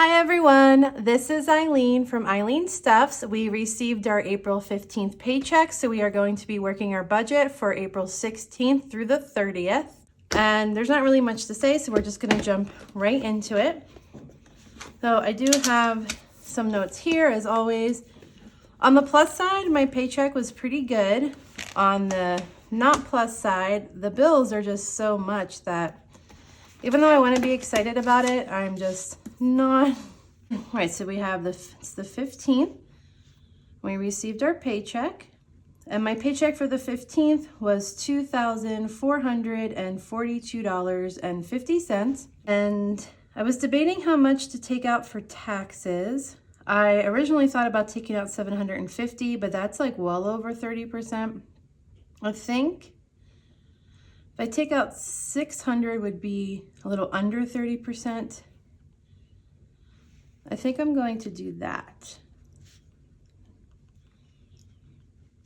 Hi everyone, this is Eileen from Eileen Stuffs. We received our April 15th paycheck, so we are going to be working our budget for April 16th through the 30th. And there's not really much to say, so we're just gonna jump right into it. So I do have some notes here, as always. On the plus side, my paycheck was pretty good. On the not plus side, the bills are just so much that even though I want to be excited about it, I'm just not. All right, so we have it's the 15th. We received our paycheck, and my paycheck for the 15th was $2,442.50. And I was debating how much to take out for taxes. I originally thought about taking out $750, but that's like well over 30%. I think if I take out $600 would be a little under 30%. I think I'm going to do that.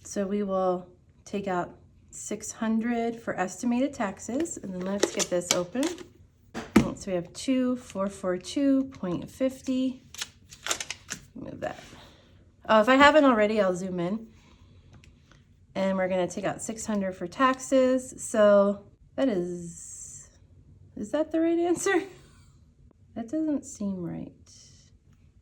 So we will take out $600 for estimated taxes, and then let's get this open. So we have 2,442.50. Move that. Oh, if I haven't already, I'll zoom in. And we're gonna take out $600 for taxes. So that is that the right answer? That doesn't seem right.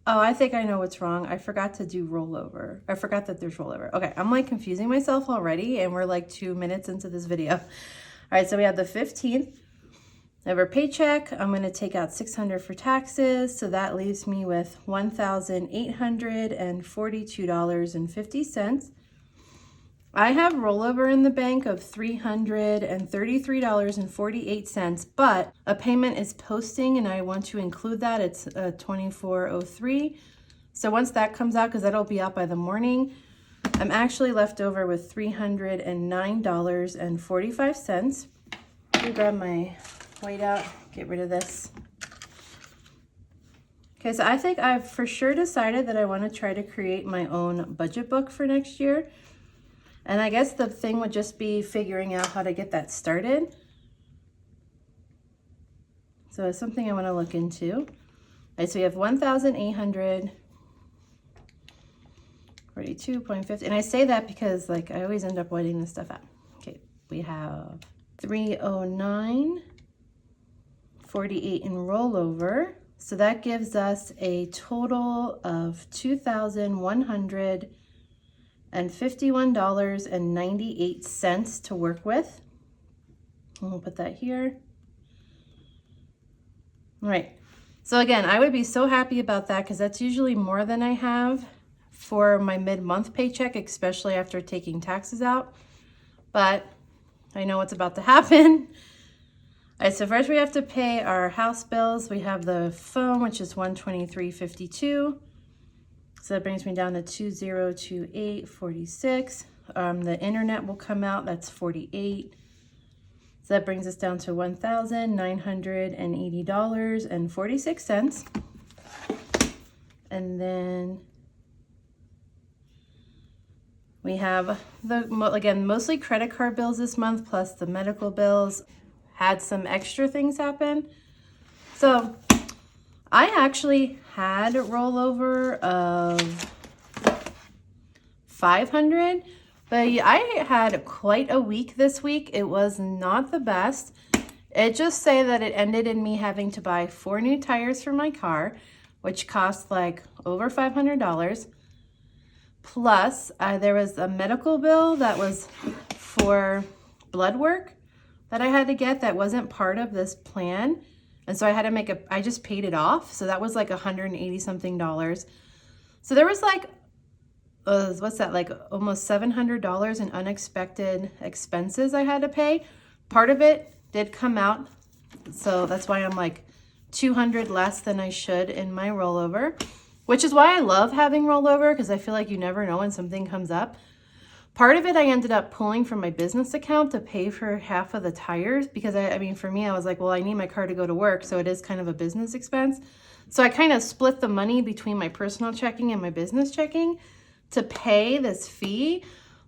Oh, I think I know what's wrong. I forgot to do rollover. I forgot that there's rollover. Okay, I'm like confusing myself already, and we're like 2 minutes into this video. All right, so we have the 15th. I have our paycheck. I'm gonna take out $600 for taxes. So that leaves me with $1,842.50. I have rollover in the bank of $333.48, but a payment is posting and I want to include that. It's $24.03. So once that comes out, because that'll be out by the morning, I'm actually left over with $309.45. Let me grab my white out, get rid of this. Okay, so I think I've for sure decided that I want to try to create my own budget book for next year. And I guess the thing would just be figuring out how to get that started. So it's something I want to look into. All right, so we have 1,842.50. And I say that because like I always end up whiting this stuff out. Okay, we have 309.48 in rollover. So that gives us a total of $2,151.98 to work with. And we'll put that here. All right. So again, I would be so happy about that because that's usually more than I have for my mid-month paycheck, especially after taking taxes out. But I know what's about to happen. All right, so first we have to pay our house bills. We have the phone, which is $123.52. So that brings me down to $2,028.46. The internet will come out, that's $48. So that brings us down to $1,980.46. And then we have again, mostly credit card bills this month, plus the medical bills. Had some extra things happen. So I actually had a rollover of $500, but I had quite a week this week. It was not the best. It just say that it ended in me having to buy 4 new tires for my car, which cost like over $500. Plus, there was a medical bill that was for blood work that I had to get that wasn't part of this plan. And so I had to I just paid it off. So that was like $180 something. So there was like, what's that? Like almost $700 in unexpected expenses I had to pay. Part of it did come out. So that's why I'm like $200 less than I should in my rollover, which is why I love having rollover because I feel like you never know when something comes up. Part of it I ended up pulling from my business account to pay for half of the tires because I mean, for me, I was like, well, I need my car to go to work. So it is kind of a business expense. So I kind of split the money between my personal checking and my business checking to pay this fee,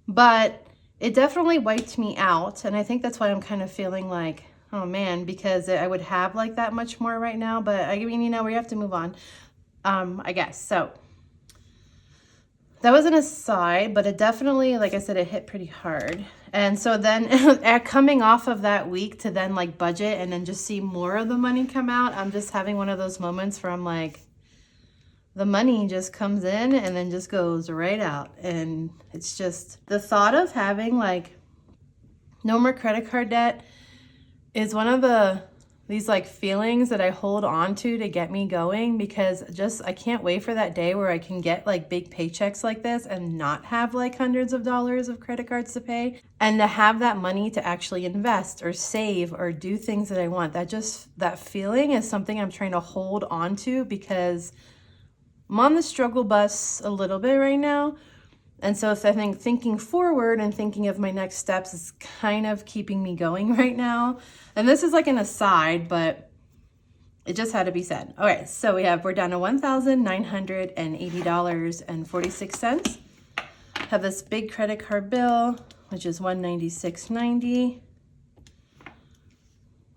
but it definitely wiped me out. And I think that's why I'm kind of feeling like, oh man, because I would have like that much more right now. But I mean, you know, we have to move on. I guess. So that was an aside, but it definitely, like I said, it hit pretty hard. And so then coming off of that week to then like budget and then just see more of the money come out, I'm just having one of those moments where I'm like, the money just comes in and then just goes right out. And it's just the thought of having like no more credit card debt is one of these like feelings that I hold on to get me going, because I can't wait for that day where I can get like big paychecks like this and not have like hundreds of dollars of credit cards to pay, and to have that money to actually invest or save or do things that I want. That feeling is something I'm trying to hold on to, because I'm on the struggle bus a little bit right now. And so if I think thinking forward and thinking of my next steps is kind of keeping me going right now. And this is like an aside, but it just had to be said. All right, so we're down to $1,980.46. Have this big credit card bill, which is $196.90.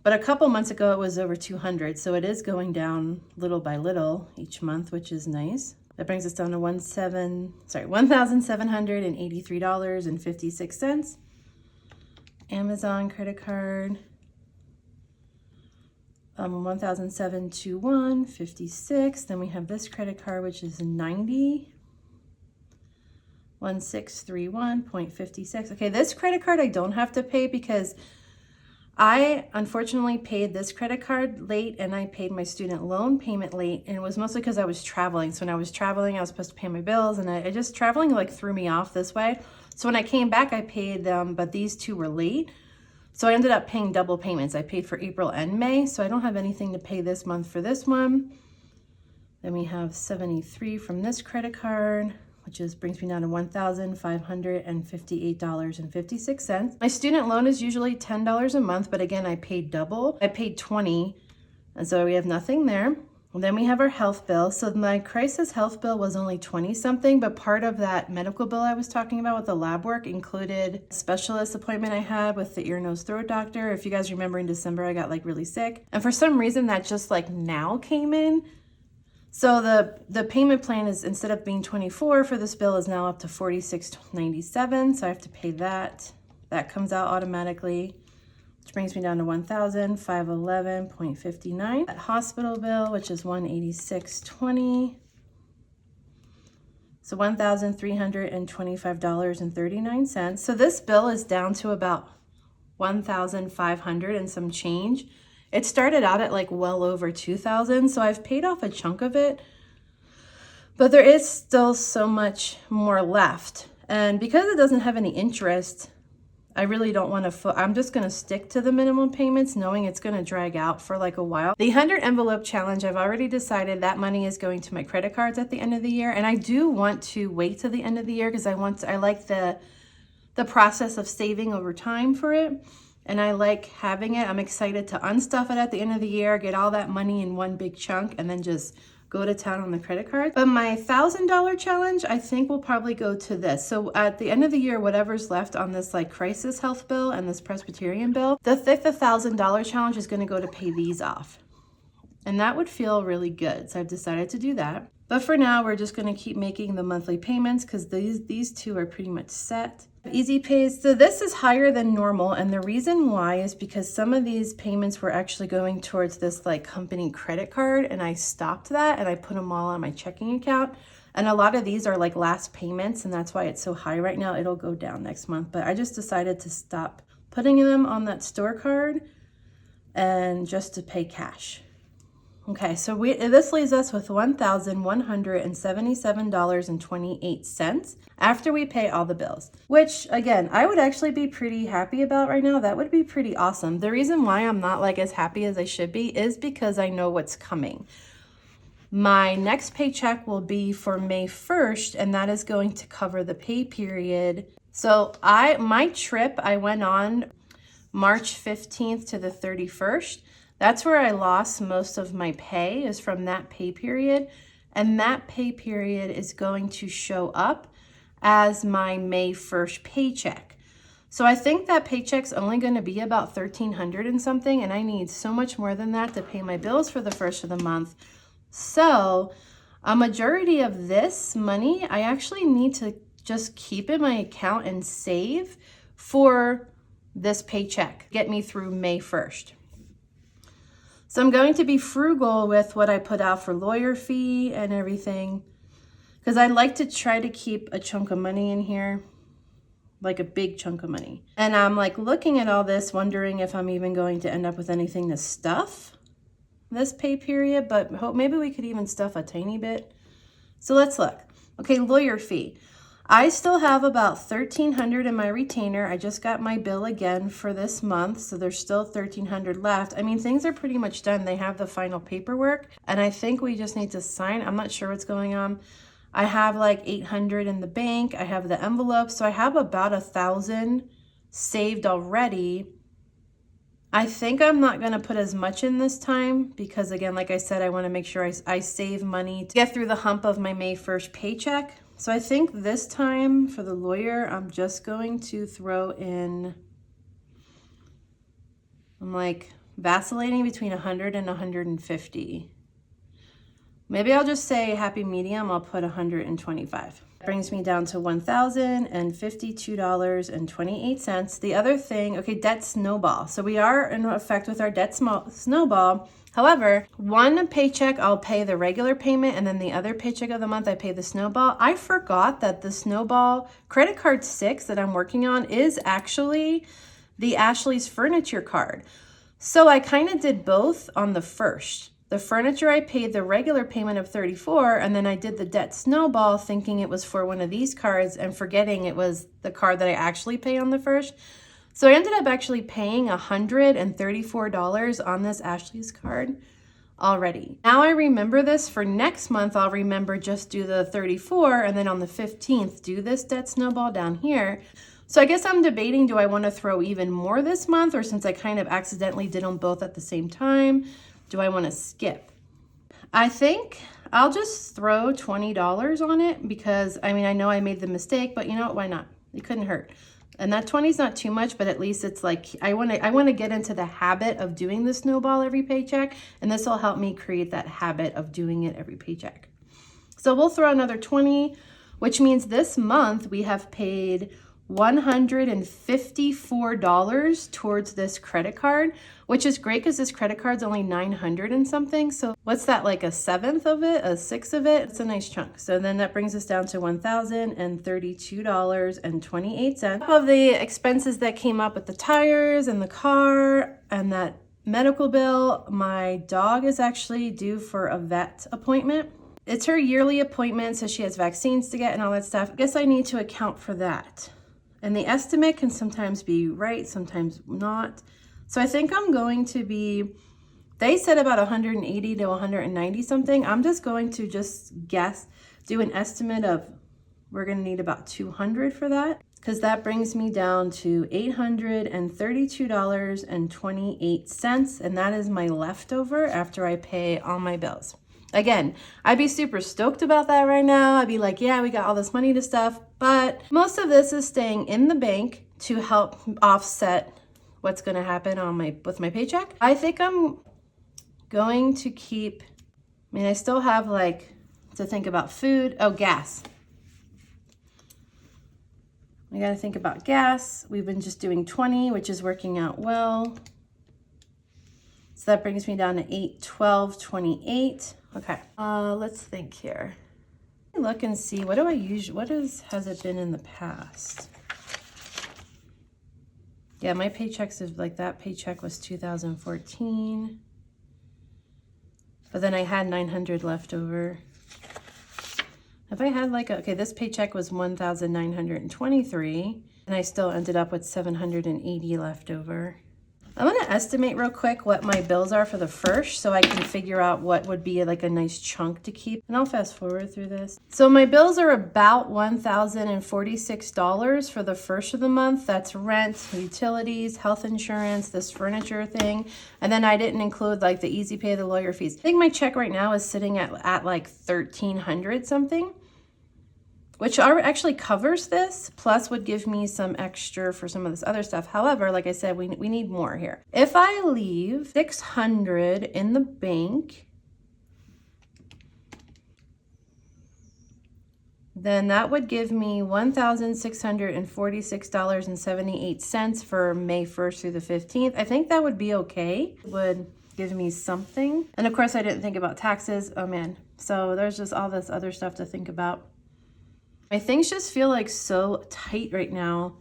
But a couple months ago, it was over $200. So it is going down little by little each month, which is nice. That brings us down to $1,783.56. Amazon credit card, $1,721.56. Then we have this credit card, which is $1631.56. Okay, this credit card I don't have to pay because I unfortunately paid this credit card late, and I paid my student loan payment late, and it was mostly because I was traveling. So when I was traveling, I was supposed to pay my bills, and I just traveling like threw me off this way. So when I came back, I paid them, but these two were late. So I ended up paying double payments. I paid for April and May, so I don't have anything to pay this month for this one. Then we have $73 from this credit card, which brings me down to $1,558.56. My student loan is usually $10 a month, but again, I paid double. I paid $20, and so we have nothing there. And then we have our health bill. So my crisis health bill was only 20 something, but part of that medical bill I was talking about with the lab work included a specialist appointment I had with the ear, nose, throat doctor. If you guys remember, in December, I got like really sick. And for some reason that just like now came in. So the payment plan is, instead of being $24 for this bill, is now up to $46.97. So I have to pay that. That comes out automatically, which brings me down to $1,511.59. That hospital bill, which is $186.20. So $1,325.39. So this bill is down to about $1,500 and some change. It started out at like well over $2,000, so I've paid off a chunk of it, but there is still so much more left. And because it doesn't have any interest, I really don't want to, I'm just going to stick to the minimum payments, knowing it's going to drag out for like a while. The 100 envelope challenge, I've already decided that money is going to my credit cards at the end of the year. And I do want to wait till the end of the year because I like the process of saving over time for it. And I like having it. I'm excited to unstuff it at the end of the year, get all that money in one big chunk, and then just go to town on the credit card. But my $1,000 challenge, I think will probably go to this. So at the end of the year, whatever's left on this like crisis health bill and this Presbyterian bill, the $1,000 challenge is gonna go to pay these off. And that would feel really good. So I've decided to do that. But for now, we're just gonna keep making the monthly payments because these two are pretty much set. Easy Pays, so this is higher than normal, and the reason why is because some of these payments were actually going towards this like company credit card, and I stopped that and I put them all on my checking account. And a lot of these are like last payments, and that's why it's so high right now. It'll go down next month, but I just decided to stop putting them on that store card and just to pay cash. Okay, so this leaves us with $1,177.28 after we pay all the bills, which again, I would actually be pretty happy about right now. That would be pretty awesome. The reason why I'm not like as happy as I should be is because I know what's coming. My next paycheck will be for May 1st, and that is going to cover the pay period. So my trip I went on March 15th to the 31st. That's where I lost most of my pay, is from that pay period. And that pay period is going to show up as my May 1st paycheck. So I think that paycheck's only going to be about $1,300 and something, and I need so much more than that to pay my bills for the first of the month. So A majority of this money, I actually need to just keep in my account and save for this paycheck, get me through May 1st. So I'm going to be frugal with what I put out for lawyer fee and everything, because I like to try to keep a chunk of money in here, like a big chunk of money. And I'm like looking at all this, wondering if I'm even going to end up with anything to stuff this pay period, but maybe we could even stuff a tiny bit. So let's look. Okay, lawyer fee. I still have about $1,300 in my retainer. I just got my bill again for this month, so there's still $1,300 left. I mean, things are pretty much done. They have the final paperwork, and I think we just need to sign. I'm not sure what's going on. I have like $800 in the bank. I have the envelope, so I have about $1,000 saved already. I think I'm not going to put as much in this time because, again, like I said, I want to make sure I save money to get through the hump of my May 1st paycheck. So I think this time for the lawyer, I'm just going to throw in, I'm like vacillating between 100 and 150. Maybe I'll just say happy medium, I'll put 125. Brings me down to $1,052.28. The other thing, okay, debt snowball. So we are in effect with our debt snowball. However, one paycheck I'll pay the regular payment, and then the other paycheck of the month I pay the snowball. I forgot that the snowball credit card 6 that I'm working on is actually the Ashley's Furniture card. So I kind of did both on the first. The furniture, I paid the regular payment of $34, and then I did the debt snowball thinking it was for one of these cards and forgetting it was the card that I actually pay on the first. So I ended up actually paying $134 on this Ashley's card already. Now I remember this for next month. I'll remember just do the 34 and then on the 15th do this debt snowball down here. So I guess I'm debating, do I want to throw even more this month, or since I kind of accidentally did them both at the same time, do I want to skip? I think I'll just throw $20 on it because, I mean, I know I made the mistake, but you know what, why not? It couldn't hurt. And that 20 is not too much, but at least it's like, I want to get into the habit of doing the snowball every paycheck, and this will help me create that habit of doing it every paycheck. So we'll throw another 20, which means this month we have paid $154 towards this credit card, which is great because this credit card's only $900 and something. So what's that, like a seventh of it, a sixth of it? It's a nice chunk. So then that brings us down to $1,032.28. Of the expenses that came up with the tires and the car and that medical bill, my dog is actually due for a vet appointment. It's her yearly appointment, so she has vaccines to get and all that stuff. I guess I need to account for that. And the estimate can sometimes be right, sometimes not. So I think I'm going to be, they said about 180 to 190 something. I'm just going to guess, do an estimate of, we're going to need about 200 for that, because that brings me down to $832.28. And that is my leftover after I pay all my bills. Again, I'd be super stoked about that right now. I'd be like, yeah, we got all this money to stuff, but most of this is staying in the bank to help offset what's going to happen on with my paycheck. I think I'm going to keep, I mean, I still have like to think about food. Oh, gas. We got to think about gas. We've been just doing 20, which is working out well. So that brings me down to $812.28. Okay, let's think here. Look and see, what do I use? Has it been in the past? Yeah, my paychecks is like, that paycheck was 2014. But then I had 900 left over. Have I had like, okay, this paycheck was 1,923, and I still ended up with 780 left over. I'm going to estimate real quick what my bills are for the first so I can figure out what would be like a nice chunk to keep. And I'll fast forward through this. So my bills are about $1,046 for the first of the month. That's rent, utilities, health insurance, this furniture thing. And then I didn't include like the easy pay, the lawyer fees. I think my check right now is sitting at like $1,300 something, which actually covers this, plus would give me some extra for some of this other stuff. However, like I said, we need more here. If I leave $600 in the bank, then that would give me $1,646.78 for May 1st through the 15th. I think that would be okay. It would give me something. And of course I didn't think about taxes. Oh man. So there's just all this other stuff to think about. My things just feel like so tight right now.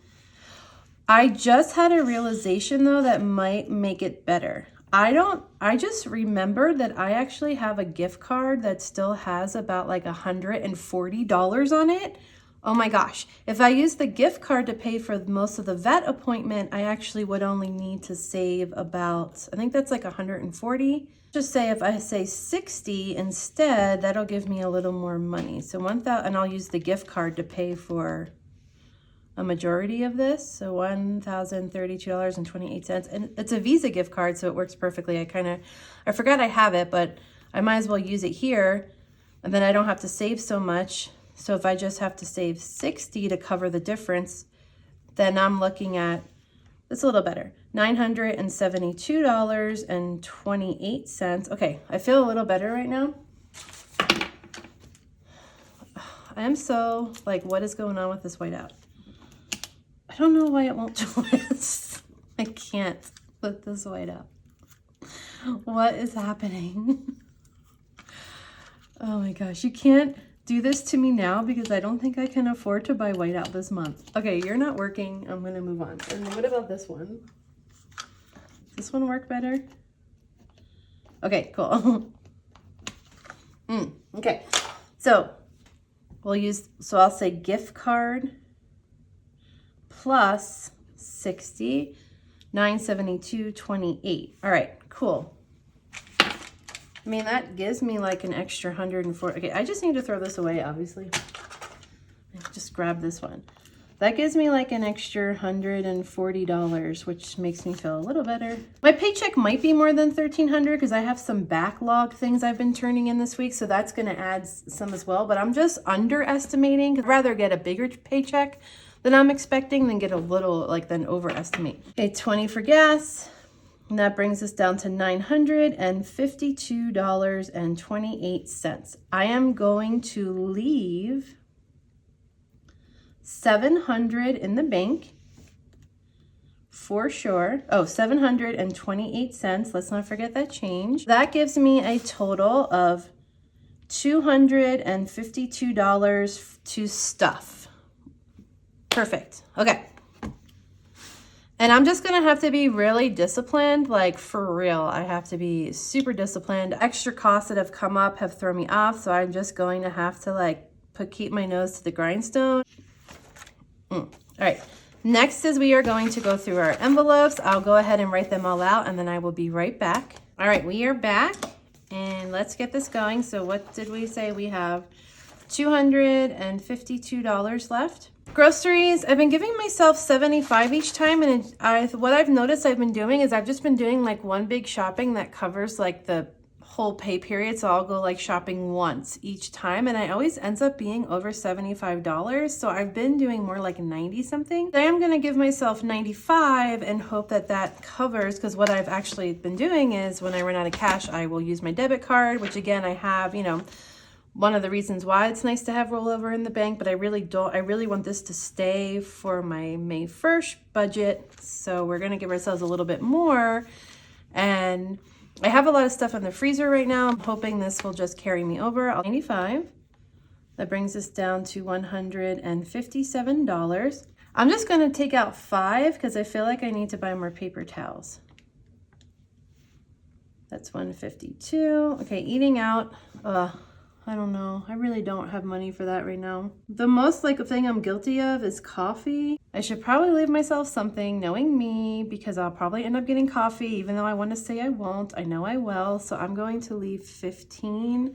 I just had a realization though that might make it better. I just remembered that I actually have a gift card that still has about like $140 on it. Oh my gosh. If I use the gift card to pay for most of the vet appointment, I actually would only need to save about, I think that's like 140. Just say if I say 60 instead, that'll give me a little more money. So 1,000, and I'll use the gift card to pay for a majority of this, so $1,032.28, and it's a Visa gift card, so it works perfectly. I forgot I have it, but I might as well use it here, and then I don't have to save so much. So if I just have to save 60 to cover the difference, then I'm looking at, it's a little better, $972.28. Okay, I feel a little better right now. I am so like, what is going on with this whiteout? I don't know why it won't twist. I can't put this white up. What is happening? Oh my gosh, you can't do this to me now because I don't think I can afford to buy whiteout this month. Okay, you're not working. I'm gonna move on. And what about this one? Does this one work better? Okay, cool. Okay, so I'll say gift card plus 60, $972.28. All right, cool. I mean, that gives me like an extra 140. Okay, I just need to throw this away, obviously. Just grab this one. That gives me like an extra $140, which makes me feel a little better. My paycheck might be more than $1,300 because I have some backlog things I've been turning in this week, so that's gonna add some as well, but I'm just underestimating. I'd rather get a bigger paycheck than I'm expecting than get a little, like, then overestimate. Okay, 20 for gas. And that brings us down to $952.28. I am going to leave $700 in the bank for sure. Oh, 728 cents. Let's not forget that change. That gives me a total of $252 to stuff. Perfect. Okay. And I'm just going to have to be really disciplined, like for real. I have to be super disciplined. Extra costs that have come up have thrown me off, so I'm just going to have to like keep my nose to the grindstone. All right. Next is we are going to go through our envelopes. I'll go ahead and write them all out, and then I will be right back. All right, we are back, and let's get this going. So what did we say? We have $252 left. Groceries, I've been giving myself $75 each time, and what I've noticed I've been doing is I've just been doing like one big shopping that covers like the whole pay period, so I'll go like shopping once each time, and I always ends up being over $75, so I've been doing more like 90 something. I am going to give myself 95 and hope that that covers, because what I've actually been doing is when I run out of cash, I will use my debit card, which again, I have, you know, one of the reasons why it's nice to have rollover in the bank, but I really want this to stay for my May 1st budget. So we're going to give ourselves a little bit more. And I have a lot of stuff in the freezer right now. I'm hoping this will just carry me over. 95. That brings us down to $157. I'm just going to take out 5 because I feel like I need to buy more paper towels. That's 152. Okay, eating out. I don't know. I really don't have money for that right now. The most like thing I'm guilty of is coffee. I should probably leave myself something, knowing me, because I'll probably end up getting coffee, even though I want to say I won't. I know I will. So I'm going to leave 15.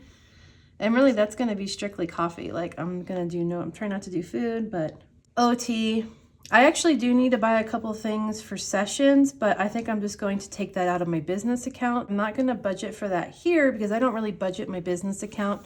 And really that's going to be strictly coffee. Like I'm trying not to do food, but OT. I actually do need to buy a couple things for sessions, but I think I'm just going to take that out of my business account. I'm not going to budget for that here because I don't really budget my business account.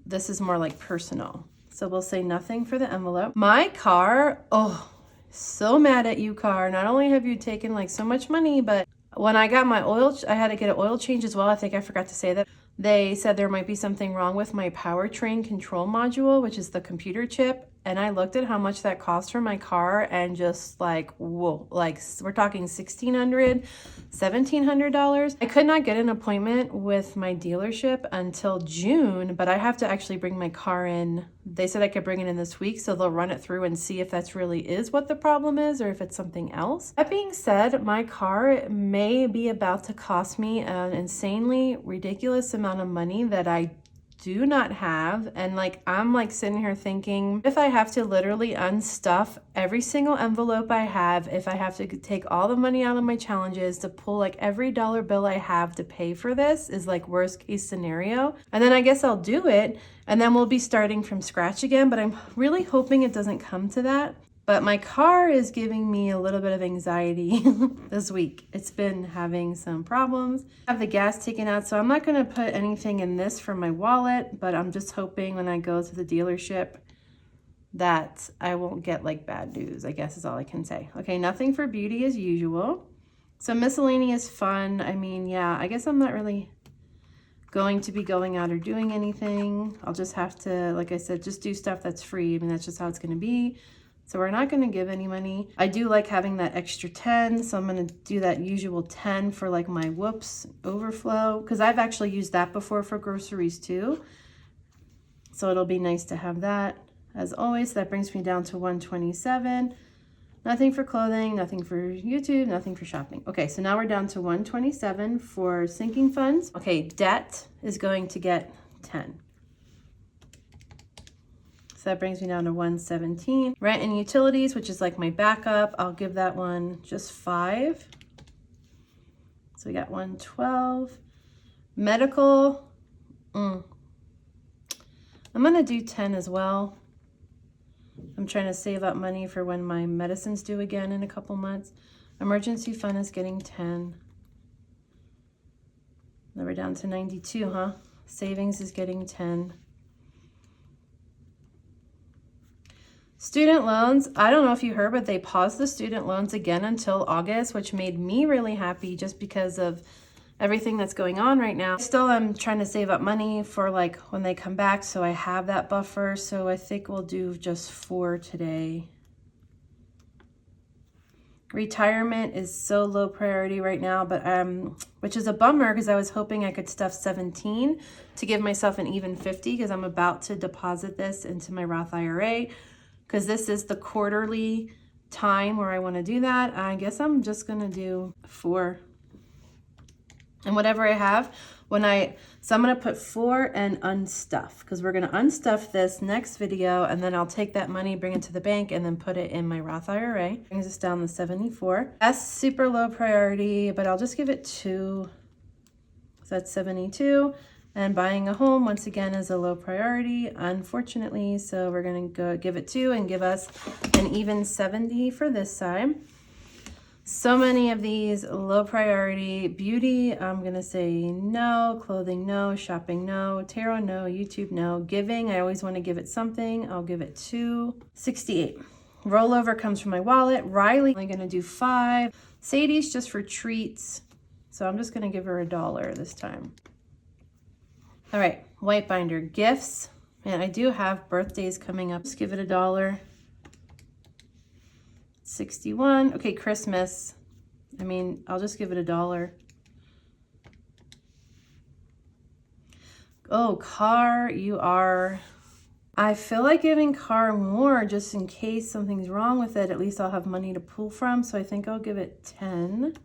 This is more like personal. So we'll say nothing for the envelope. My car, oh, so mad at you, car. Not only have you taken like so much money, but when I got my oil, I had to get an oil change as well. I think I forgot to say that. They said there might be something wrong with my powertrain control module, which is the computer chip. And I looked at how much that cost for my car and just like, whoa, like we're talking $1,600, $1,700. I could not get an appointment with my dealership until June, but I have to actually bring my car in. They said I could bring it in this week, so they'll run it through and see if that's really is what the problem is or if it's something else. That being said, my car may be about to cost me an insanely ridiculous amount of money that I do not have. And like, I'm like sitting here thinking, if I have to literally unstuff every single envelope I have, if I have to take all the money out of my challenges to pull like every dollar bill I have to pay for this is like worst case scenario. And then I guess I'll do it and then we'll be starting from scratch again. But I'm really hoping it doesn't come to that. But my car is giving me a little bit of anxiety this week. It's been having some problems. I have the gas taken out, so I'm not gonna put anything in this for my wallet, but I'm just hoping when I go to the dealership that I won't get like bad news, I guess is all I can say. Okay, nothing for beauty as usual. So miscellaneous fun, I mean, yeah, I guess I'm not really going to be going out or doing anything. I'll just have to, like I said, just do stuff that's free. I mean, that's just how it's gonna be. So we're not gonna give any money. I do like having that extra 10, so I'm gonna do that usual 10 for like my whoops overflow, because I've actually used that before for groceries too. So it'll be nice to have that. As always, that brings me down to 127. Nothing for clothing, nothing for YouTube, nothing for shopping. Okay, so now we're down to 127 for sinking funds. Okay, debt is going to get 10. So that brings me down to 117. Rent and utilities, which is like my backup, I'll give that one just 5. So we got 112. Medical, I'm gonna do 10 as well. I'm trying to save up money for when my medicine's due again in a couple months. Emergency fund is getting 10. Now we're down to 92, huh? Savings is getting 10. Student loans, I don't know if you heard, but they paused the student loans again until August, which made me really happy just because of everything that's going on right now. Still, I'm trying to save up money for like when they come back, so I have that buffer. So I think we'll do just 4 today. Retirement is so low priority right now, but which is a bummer because I was hoping I could stuff 17 to give myself an even 50 because I'm about to deposit this into my Roth IRA. Because this is the quarterly time where I want to do that. I guess I'm just going to do 4. And whatever I have, so I'm going to put 4 and unstuff, because we're going to unstuff this next video, and then I'll take that money, bring it to the bank, and then put it in my Roth IRA. Brings us down to 74. That's super low priority, but I'll just give it 2. So that's 72. And buying a home, once again, is a low priority, unfortunately. So we're gonna go give it 2 and give us an even 70 for this side. So many of these low priority. Beauty, I'm gonna say no. Clothing, no. Shopping, no. Tarot, no. YouTube, no. Giving, I always wanna give it something. I'll give it 2. 68. Rollover comes from my wallet. Riley, I'm gonna do 5. Sadie's just for treats. So I'm just gonna give her $1 this time. All right, white binder, gifts. Man, I do have birthdays coming up. Just give it $1. 61. Okay, Christmas. I mean, I'll just give it $1. Oh, car, you are. I feel like giving car more just in case something's wrong with it. At least I'll have money to pull from. So I think I'll give it 10.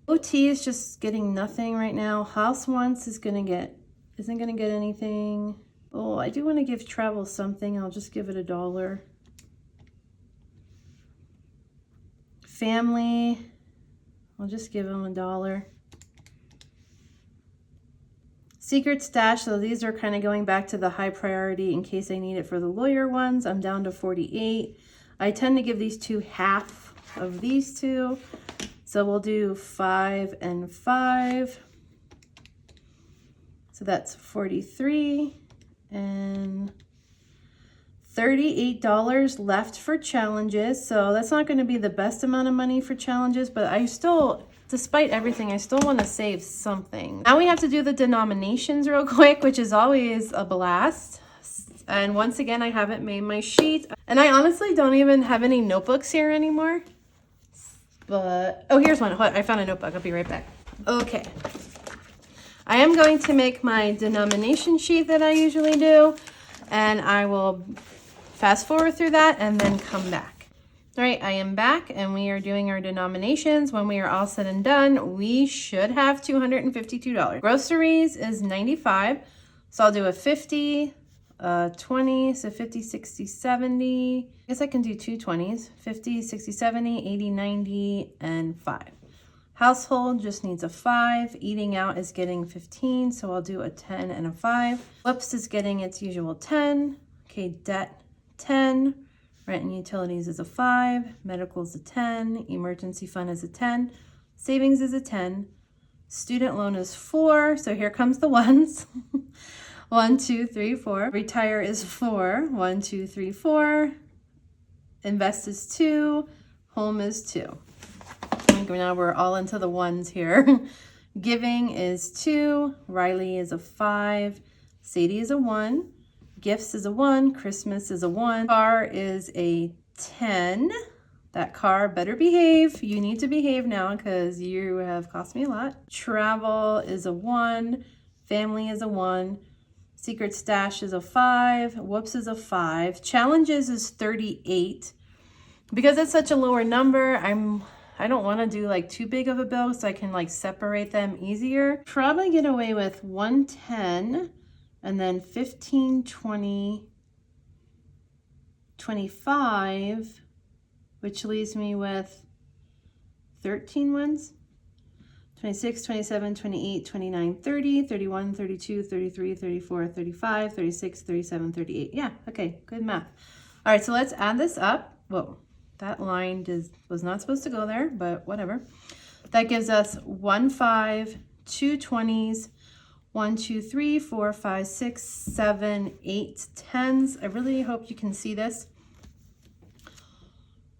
OT is just getting nothing right now. House wants isn't gonna get anything. Oh, I do want to give travel something. I'll just give it $1. Family, I'll just give them $1. Secret stash, so these are kind of going back to the high priority in case I need it for the lawyer ones. I'm down to 48. I tend to give these 2 half of these 2. So we'll do 5 and 5. So that's 43 and $38 left for challenges. So that's not going to be the best amount of money for challenges, but I still, despite everything, I still want to save something. Now we have to do the denominations real quick, which is always a blast. And once again, I haven't made my sheet. And I honestly don't even have any notebooks here anymore. But, oh, here's one. I found a notebook. I'll be right back. Okay. I am going to make my denomination sheet that I usually do. And I will fast forward through that and then come back. All right, I am back and we are doing our denominations. When we are all said and done, we should have $252. Groceries is $95. So I'll do a 50, 20, so 50, 60, 70. I guess I can do two 20s, 50, 60, 70, 80, 90, and 5. Household just needs a 5. Eating out is getting 15, so I'll do a 10 and a 5. Whoops is getting its usual 10. Okay, debt, 10. Rent and utilities is a 5. Medical is a 10. Emergency fund is a 10. Savings is a 10. Student loan is 4, so here comes the ones. 1, 2, 3, 4. Retire is 4. 1, 2, 3, 4. Invest is 2. Home is 2. Now we're all into the ones here. Giving is 2. Riley is a 5. Sadie is a 1. Gifts is a 1. Christmas is a 1. Car is a 10. That car better behave. You need to behave now because you have cost me a lot. Travel is a 1. Family is a 1. Secret stash is a 5. Whoops is a 5. Challenges is 38. Because it's such a lower number, I don't want to do like too big of a bill so I can like separate them easier. Probably get away with 110 and then 15, 20, 25, which leaves me with 13 ones. 26, 27, 28, 29, 30, 31, 32, 33, 34, 35, 36, 37, 38. Yeah, okay, good math. All right, so let's add this up. Whoa, that line was not supposed to go there, but whatever. That gives us 1 5, 2 20s, 1 2 3 4 5 6 7 8 10s. I really hope you can see this.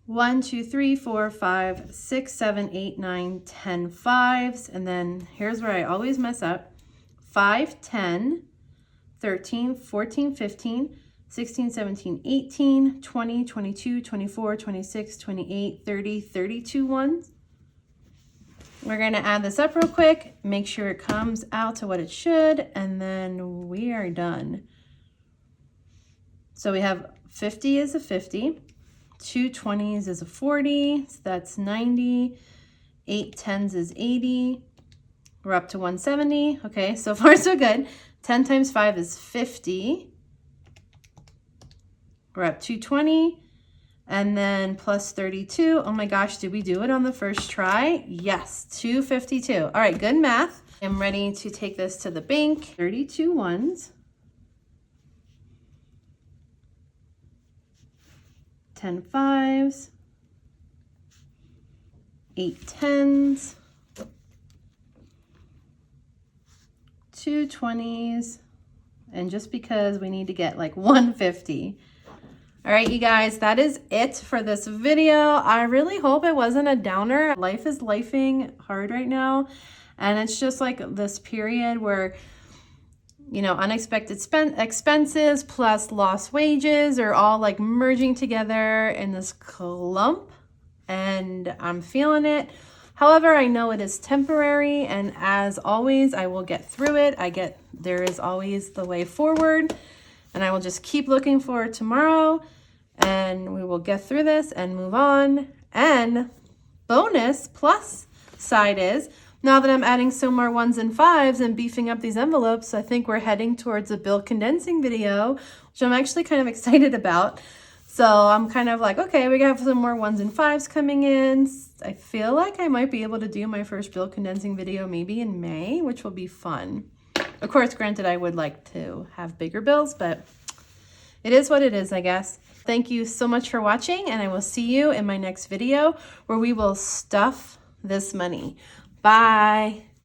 1 2 3 4 5 6 7 8 9 10 5s, and then here's where I always mess up. 5 10 13 14 15 16 17 18 20 22 24 26 28 30 32 ones. We're going to add this up real quick, make sure it comes out to what it should, and then we are done. So we have 50 is a 50, 2 20s is a 40, so that's 90, 8 10s is 80, we're up to 170. Okay, so far so good. 10 times 5 is 50, we're up to 220. And then plus 32. Oh my gosh, did we do it on the first try? Yes, 252. All right, good math. I'm ready to take this to the bank. 32 ones. 10 5s. 8 10s. 2 20s. And just because we need to get like 150. All right, you guys, that is it for this video. I really hope it wasn't a downer. Life is lifing hard right now. And it's just like this period where, you know, unexpected expenses plus lost wages are all like merging together in this clump. And I'm feeling it. However, I know it is temporary. And as always, I will get through it. There is always the way forward. And I will just keep looking forward tomorrow, and we will get through this and move on. And bonus plus side is, now that I'm adding some more 1s and 5s and beefing up these envelopes, I think we're heading towards a bill condensing video, which I'm actually kind of excited about. So I'm kind of like, okay, we have some more 1s and 5s coming in. I feel like I might be able to do my first bill condensing video maybe in May, which will be fun. Of course, granted, I would like to have bigger bills, but it is what it is, I guess. Thank you so much for watching, and I will see you in my next video where we will stuff this money. Bye.